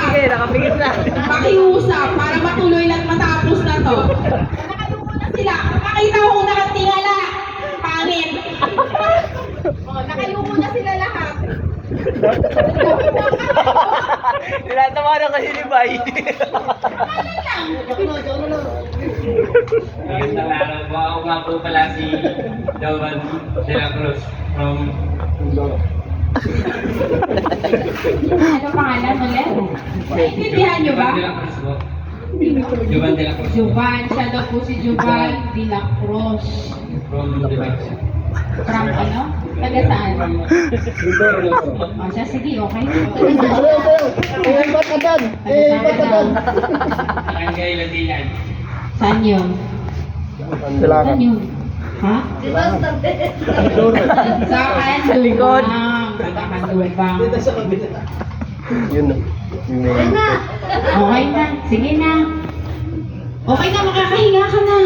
sige, nakapigit na. Pakiusap para matuloy at matapos na to. Nakayuko na sila. Makita ko kung nakatingala. Pangit. Nakayuko na sila lahat. Tinatawa na kasi ni Bay. Magandang araw po. Ako nga po pala si Jovan de la Cruz from Ano pangalan ulit? Naintindihan niyo ba? Jovan de la Cruz po. Jovan de la Cruz. Jovan. Siya daw po si Jovan de la Cruz. From Dubai. From ano? Taga saan? O siya, sige, okay. Ba't ka doon? Ba't ka doon? Barangay Latilan. Saan yun? Saan yun? Ha? Sa likod. Kanduwang. Yun na. Okay na. Sige na. Okay na, makakahinga ka na.